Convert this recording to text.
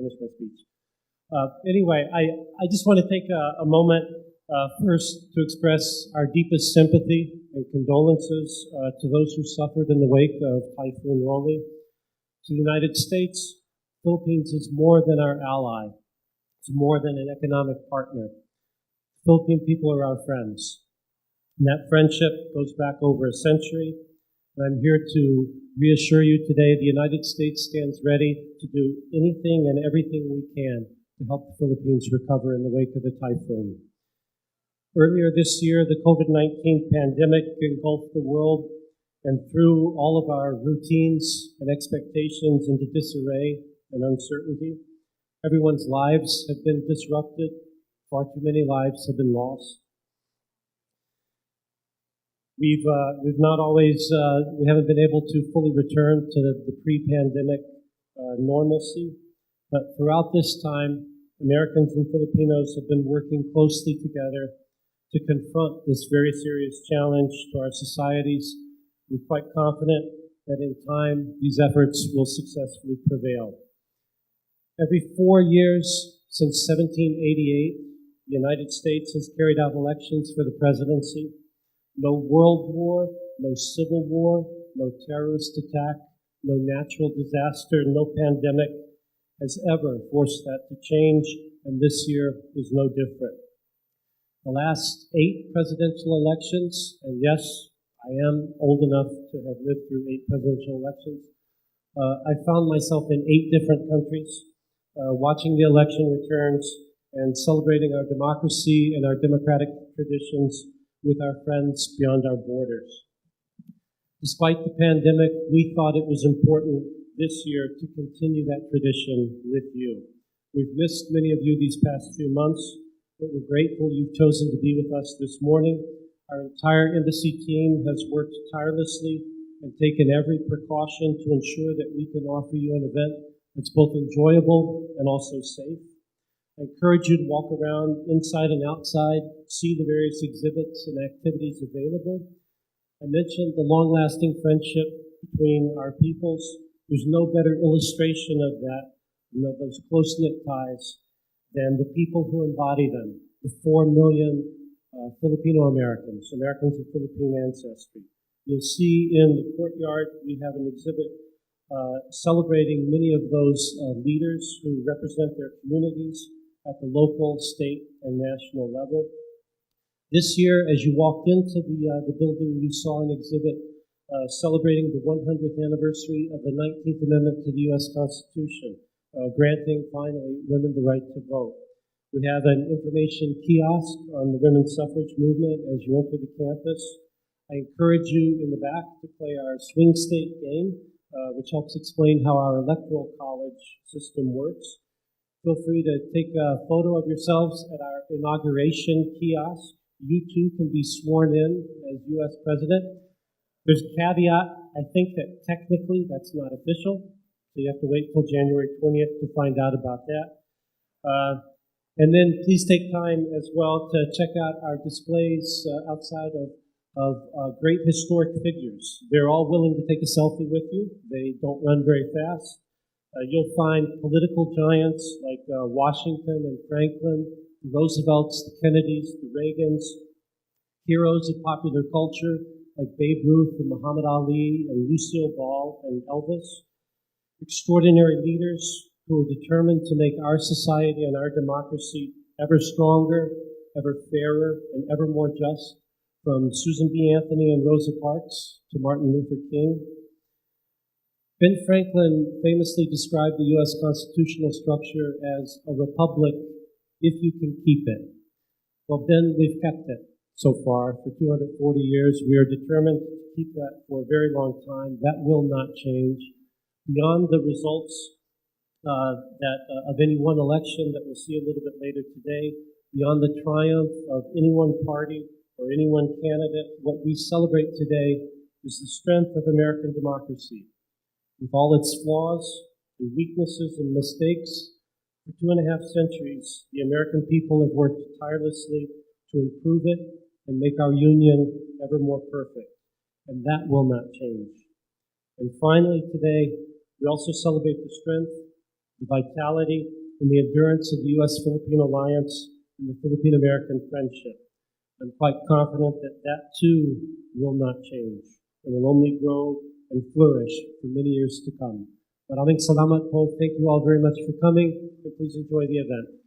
finish my speech. Anyway, I just want to take a moment first to express our deepest sympathy and condolences to those who suffered in the wake of Typhoon Rolly. To the United States, Philippines is more than our ally. It's more than an economic partner. Philippine people are our friends. And that friendship goes back over a century. And I'm here to reassure you today the United States stands ready to do anything and everything we can to help the Philippines recover in the wake of the typhoon. Earlier this year, the COVID-19 pandemic engulfed the world and threw all of our routines and expectations into disarray and uncertainty. Everyone's lives have been disrupted. Far too many lives have been lost. We've not always, we haven't been able to fully return to the pre-pandemic normalcy, but throughout this time, Americans and Filipinos have been working closely together to confront this very serious challenge to our societies. I'm quite confident that in time, these efforts will successfully prevail. Every 4 years since 1788, the United States has carried out elections for the presidency. No world war, no civil war, no terrorist attack, no natural disaster, no pandemic has ever forced that to change, and this year is no different. The last 8 presidential elections, and yes, I am old enough to have lived through 8 presidential elections, I found myself in 8 different countries, watching the election returns and celebrating our democracy and our democratic traditions with our friends beyond our borders. Despite the pandemic, we thought it was important this year to continue that tradition with you. We've missed many of you these past few months, but we're grateful you've chosen to be with us this morning. Our entire embassy team has worked tirelessly and taken every precaution to ensure that we can offer you an event that's both enjoyable and also safe. I encourage you to walk around inside and outside, see the various exhibits and activities available. I mentioned the long-lasting friendship between our peoples. There's no better illustration of that, those close-knit ties, than the people who embody them, the 4 million Filipino Americans, Americans of Philippine ancestry. You'll see in the courtyard we have an exhibit celebrating many of those leaders who represent their communities at the local, state, and national level. This year, as you walked into the building, you saw an exhibit celebrating the 100th anniversary of the 19th Amendment to the U.S. Constitution, granting, finally, women the right to vote. We have an information kiosk on the women's suffrage movement as you enter the campus. I encourage you in the back to play our swing state game, which helps explain how our electoral college system works. Feel free to take a photo of yourselves at our inauguration kiosk. You too can be sworn in as U.S. President. There's a caveat. I think that technically that's not official, so you have to wait till January 20th to find out about that. And then please take time as well to check out our displays outside of great historic figures. They're all willing to take a selfie with you. They don't run very fast. You'll find political giants like Washington and Franklin, the Roosevelts, the Kennedys, the Reagans, heroes of popular culture like Babe Ruth and Muhammad Ali and Lucille Ball and Elvis, extraordinary leaders who are determined to make our society and our democracy ever stronger, ever fairer, and ever more just, from Susan B. Anthony and Rosa Parks to Martin Luther King. Ben Franklin famously described the U.S. constitutional structure as a republic if you can keep it. Well, Ben, we've kept it so far for 240 years. We are determined to keep that for a very long time. That will not change. Beyond the results of any one election that we'll see a little bit later today, beyond the triumph of any one party or any one candidate, what we celebrate today is the strength of American democracy. With all its flaws and weaknesses and mistakes, for 2.5 centuries, the American people have worked tirelessly to improve it and make our union ever more perfect. And that will not change. And finally, today, we also celebrate the strength the vitality and the endurance of the U.S.-Philippine alliance and the Philippine-American friendship. I'm quite confident that that too will not change and will only grow and flourish for many years to come. Maraming salamat po. Thank you all very much for coming, and please enjoy the event.